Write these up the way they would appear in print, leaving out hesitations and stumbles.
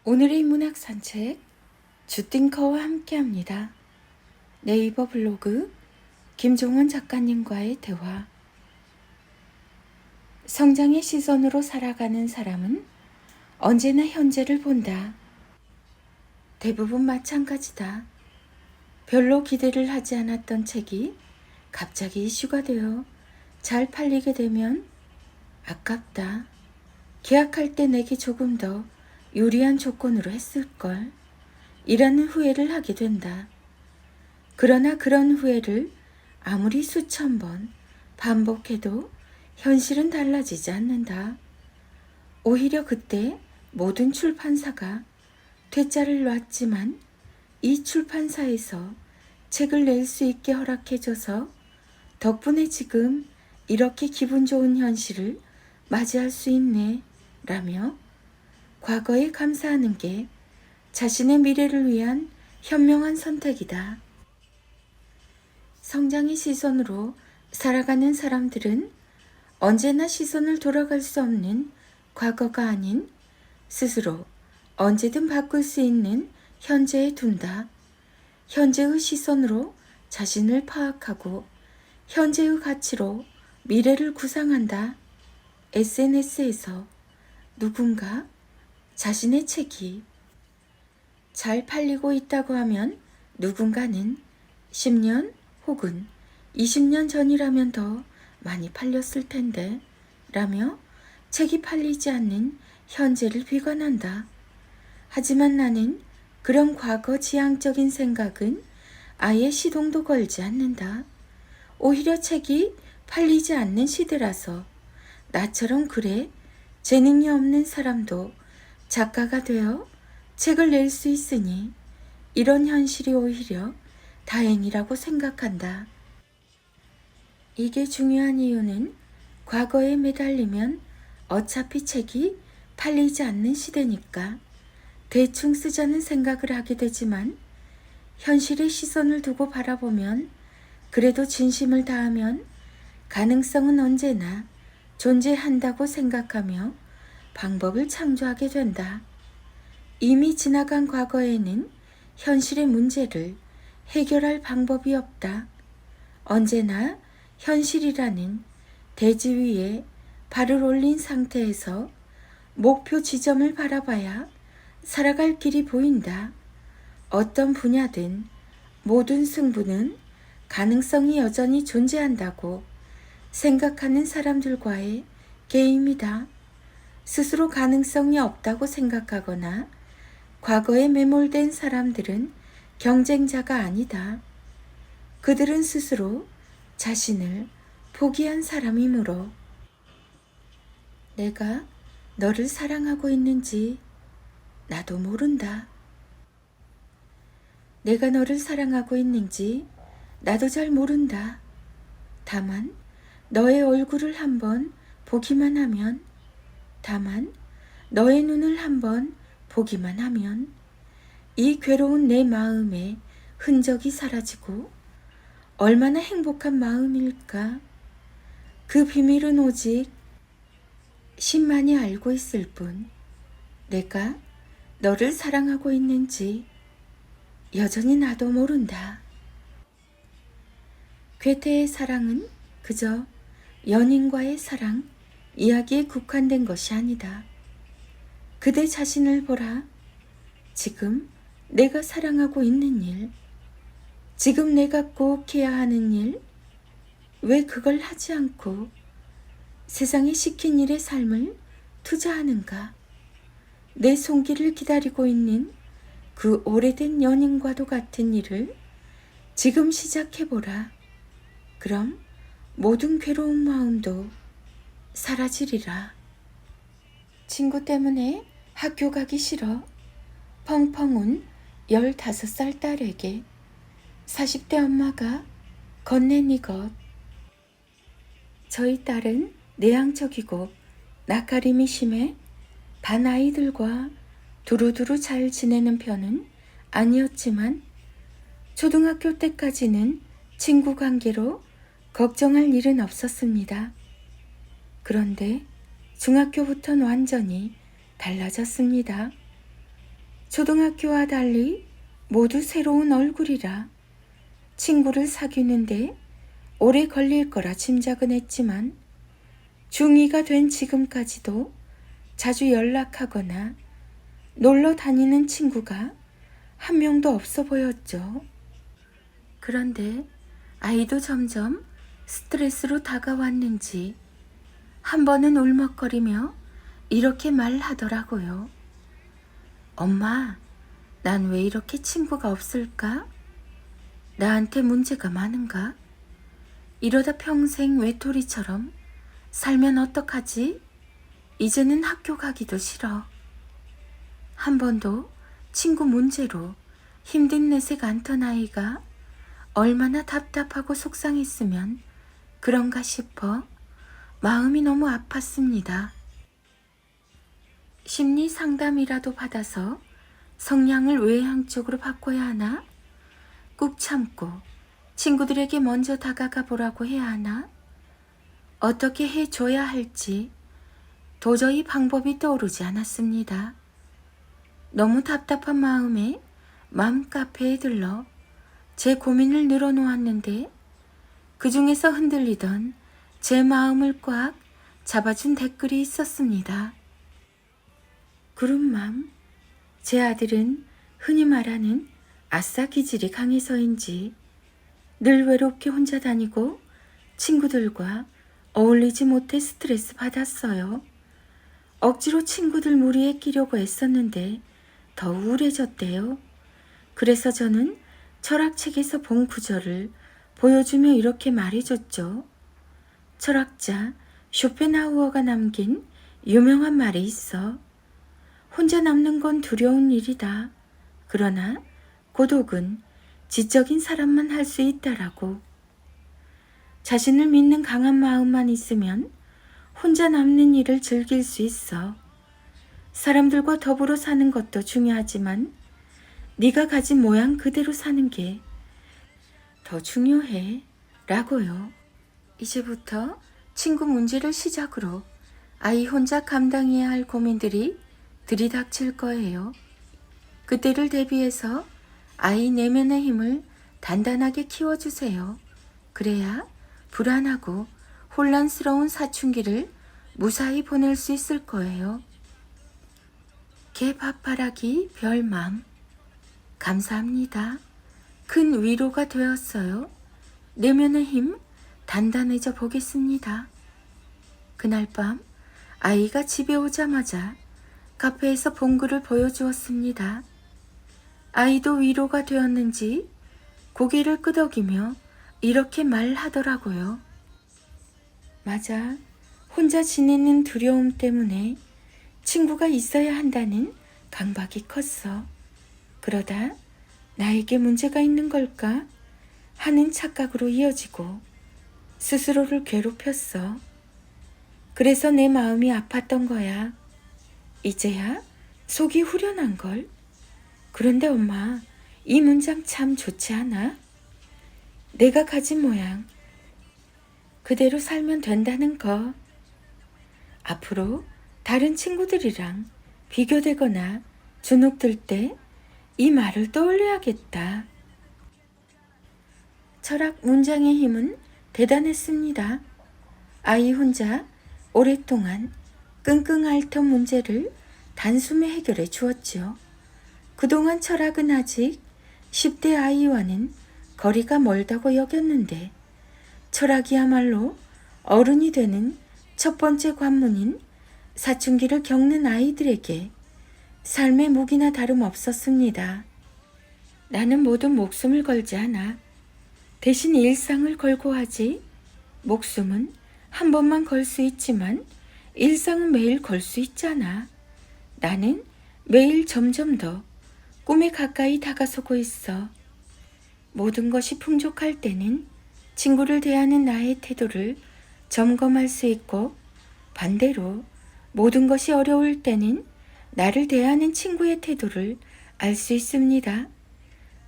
오늘의 문학 산책 주띵커와 함께합니다. 네이버 블로그 김종원 작가님과의 대화. 성장의 시선으로 살아가는 사람은 언제나 현재를 본다. 대부분 마찬가지다. 별로 기대를 하지 않았던 책이 갑자기 이슈가 되어 잘 팔리게 되면 아깝다. 계약할 때 내게 조금 더 유리한 조건으로 했을걸. 이라는 후회를 하게 된다. 그러나 그런 후회를 아무리 수천 번 반복해도 현실은 달라지지 않는다. 오히려 그때 모든 출판사가 퇴짜를 놨지만 이 출판사에서 책을 낼 수 있게 허락해줘서 덕분에 지금 이렇게 기분 좋은 현실을 맞이할 수 있네 라며 과거에 감사하는 게 자신의 미래를 위한 현명한 선택이다. 성장의 시선으로 살아가는 사람들은 언제나 시선을 돌아갈 수 없는 과거가 아닌 스스로 언제든 바꿀 수 있는 현재에 둔다. 현재의 시선으로 자신을 파악하고 현재의 가치로 미래를 구상한다. SNS에서 누군가 자신의 책이 잘 팔리고 있다고 하면 누군가는 10년 혹은 20년 전이라면 더 많이 팔렸을 텐데 라며 책이 팔리지 않는 현재를 비관한다. 하지만 나는 그런 과거 지향적인 생각은 아예 시동도 걸지 않는다. 오히려 책이 팔리지 않는 시대라서 나처럼 글에 재능이 없는 사람도 작가가 되어 책을 낼 수 있으니 이런 현실이 오히려 다행이라고 생각한다. 이게 중요한 이유는 과거에 매달리면 어차피 책이 팔리지 않는 시대니까 대충 쓰자는 생각을 하게 되지만 현실의 시선을 두고 바라보면 그래도 진심을 다하면 가능성은 언제나 존재한다고 생각하며 방법을 창조하게 된다. 이미 지나간 과거에는 현실의 문제를 해결할 방법이 없다. 언제나 현실이라는 대지 위에 발을 올린 상태에서 목표 지점을 바라봐야 살아갈 길이 보인다. 어떤 분야든 모든 승부는 가능성이 여전히 존재한다고 생각하는 사람들과의 게임이다. 스스로 가능성이 없다고 생각하거나 과거에 매몰된 사람들은 경쟁자가 아니다. 그들은 스스로 자신을 포기한 사람이므로 내가 너를 사랑하고 있는지 나도 모른다. 내가 너를 사랑하고 있는지 나도 잘 모른다. 다만 너의 얼굴을 한번 보기만 하면, 다만 너의 눈을 한번 보기만 하면 이 괴로운 내 마음에 흔적이 사라지고 얼마나 행복한 마음일까. 그 비밀은 오직 신만이 알고 있을 뿐. 내가 너를 사랑하고 있는지 여전히 나도 모른다. 괴테의 사랑은 그저 연인과의 사랑, 이야기에 국한된 것이 아니다. 그대 자신을 보라. 지금 내가 사랑하고 있는 일, 지금 내가 꼭 해야 하는 일, 왜 그걸 하지 않고 세상에 시킨 일의 삶을 투자하는가? 내 손길을 기다리고 있는 그 오래된 연인과도 같은 일을 지금 시작해보라. 그럼 모든 괴로운 마음도 사라지리라. 친구 때문에 학교 가기 싫어. 펑펑 운 15살 딸에게 40대 엄마가 건넨 이것. 저희 딸은 내향적이고 낯가림이 심해 반 아이들과 두루두루 잘 지내는 편은 아니었지만 초등학교 때까지는 친구 관계로 걱정할 일은 없었습니다. 그런데 중학교부터는 완전히 달라졌습니다. 초등학교와 달리 모두 새로운 얼굴이라 친구를 사귀는데 오래 걸릴 거라 짐작은 했지만 중2가 된 지금까지도 자주 연락하거나 놀러 다니는 친구가 한 명도 없어 보였죠. 그런데 아이도 점점 스트레스로 다가왔는지 한 번은 울먹거리며 이렇게 말하더라고요. 엄마, 난 왜 이렇게 친구가 없을까? 나한테 문제가 많은가? 이러다 평생 외톨이처럼 살면 어떡하지? 이제는 학교 가기도 싫어. 한 번도 친구 문제로 힘든 내색 않던 아이가 얼마나 답답하고 속상했으면 그런가 싶어 마음이 너무 아팠습니다. 심리 상담이라도 받아서 성향을 외향적으로 바꿔야 하나? 꾹 참고 친구들에게 먼저 다가가 보라고 해야 하나? 어떻게 해줘야 할지 도저히 방법이 떠오르지 않았습니다. 너무 답답한 마음에 맘카페에 들러 제 고민을 늘어놓았는데 그 중에서 흔들리던 제 마음을 꽉 잡아준 댓글이 있었습니다. 구름맘, 제 아들은 흔히 말하는 아싸 기질이 강해서인지 늘 외롭게 혼자 다니고 친구들과 어울리지 못해 스트레스 받았어요. 억지로 친구들 무리에 끼려고 애썼는데 더 우울해졌대요. 그래서 저는 철학책에서 본 구절을 보여주며 이렇게 말해줬죠. 철학자 쇼펜하우어가 남긴 유명한 말이 있어. 혼자 남는 건 두려운 일이다. 그러나 고독은 지적인 사람만 할 수 있다라고. 자신을 믿는 강한 마음만 있으면 혼자 남는 일을 즐길 수 있어. 사람들과 더불어 사는 것도 중요하지만 네가 가진 모양 그대로 사는 게 더 중요해 라고요. 이제부터 친구 문제를 시작으로 아이 혼자 감당해야 할 고민들이 들이닥칠 거예요. 그때를 대비해서 아이 내면의 힘을 단단하게 키워주세요. 그래야 불안하고 혼란스러운 사춘기를 무사히 보낼 수 있을 거예요. 개밥바라기 별맘, 감사합니다. 큰 위로가 되었어요. 내면의 힘 단단해져 보겠습니다. 그날 밤 아이가 집에 오자마자 카페에서 본 글을 보여주었습니다. 아이도 위로가 되었는지 고개를 끄덕이며 이렇게 말하더라고요. 맞아. 혼자 지내는 두려움 때문에 친구가 있어야 한다는 강박이 컸어. 그러다 나에게 문제가 있는 걸까 하는 착각으로 이어지고 스스로를 괴롭혔어. 그래서 내 마음이 아팠던 거야. 이제야 속이 후련한 걸. 그런데 엄마, 이 문장 참 좋지 않아? 내가 가진 모양 그대로 살면 된다는 거. 앞으로 다른 친구들이랑 비교되거나 주눅들 때 이 말을 떠올려야겠다. 철학 문장의 힘은 대단했습니다. 아이 혼자 오랫동안 끙끙 앓던 문제를 단숨에 해결해 주었지요. 그동안 철학은 아직 10대 아이와는 거리가 멀다고 여겼는데 철학이야말로 어른이 되는 첫 번째 관문인 사춘기를 겪는 아이들에게 삶의 무기나 다름없었습니다. 나는 모든 목숨을 걸지 않아. 대신 일상을 걸고 하지. 목숨은 한 번만 걸 수 있지만 일상은 매일 걸 수 있잖아. 나는 매일 점점 더 꿈에 가까이 다가서고 있어. 모든 것이 풍족할 때는 친구를 대하는 나의 태도를 점검할 수 있고 반대로 모든 것이 어려울 때는 나를 대하는 친구의 태도를 알 수 있습니다.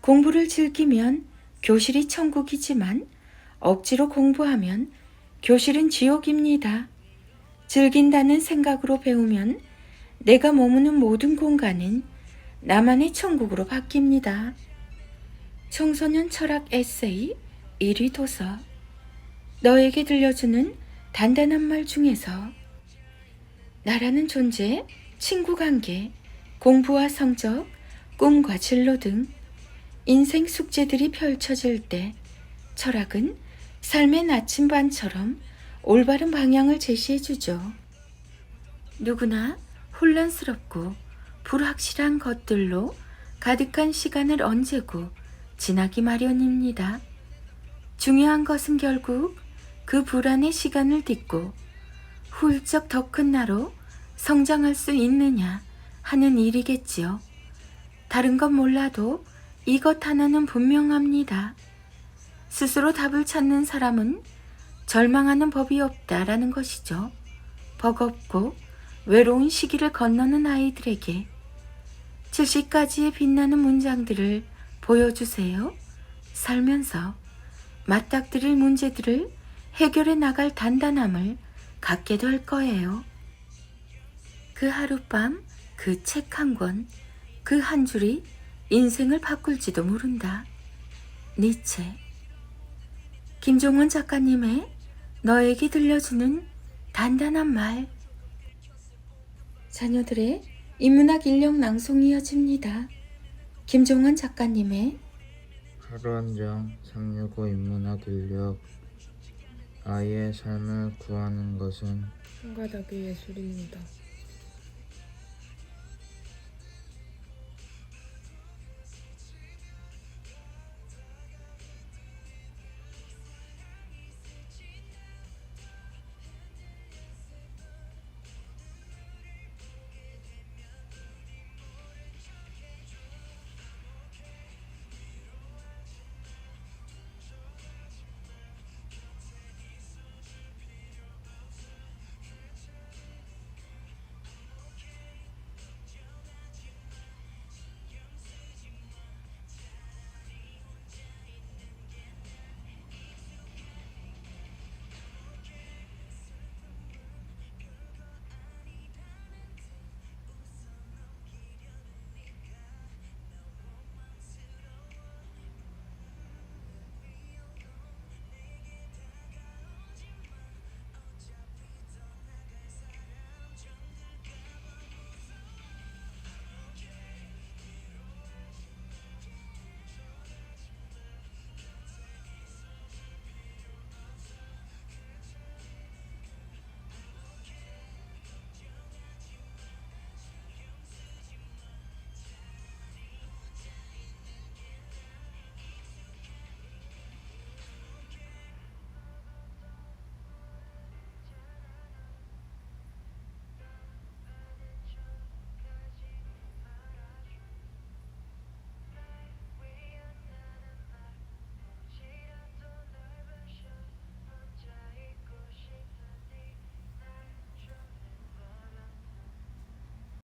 공부를 즐기면 교실이 천국이지만 억지로 공부하면 교실은 지옥입니다. 즐긴다는 생각으로 배우면 내가 머무는 모든 공간은 나만의 천국으로 바뀝니다. 청소년 철학 에세이 1위 도서. 너에게 들려주는 단단한 말 중에서 나라는 존재, 친구 관계, 공부와 성적, 꿈과 진로 등 인생 숙제들이 펼쳐질 때 철학은 삶의 나침반처럼 올바른 방향을 제시해 주죠. 누구나 혼란스럽고 불확실한 것들로 가득한 시간을 언제고 지나기 마련입니다. 중요한 것은 결국 그 불안의 시간을 딛고 훌쩍 더 큰 나로 성장할 수 있느냐 하는 일이겠지요. 다른 건 몰라도 이것 하나는 분명합니다. 스스로 답을 찾는 사람은 절망하는 법이 없다라는 것이죠. 버겁고 외로운 시기를 건너는 아이들에게 70가지의 빛나는 문장들을 보여주세요. 살면서 맞닥뜨릴 문제들을 해결해 나갈 단단함을 갖게 될 거예요. 그 하룻밤, 그 책 한 권, 그 한 줄이 인생을 바꿀지도 모른다. 니체. 김종원 작가님의 너에게 들려주는 단단한 말. 자녀들의 인문학 인력 낭송이 이어집니다. 김종원 작가님의 하루 한 장 365 인문학 인력. 아이의 삶을 구하는 것은 손가락의 예술입니다.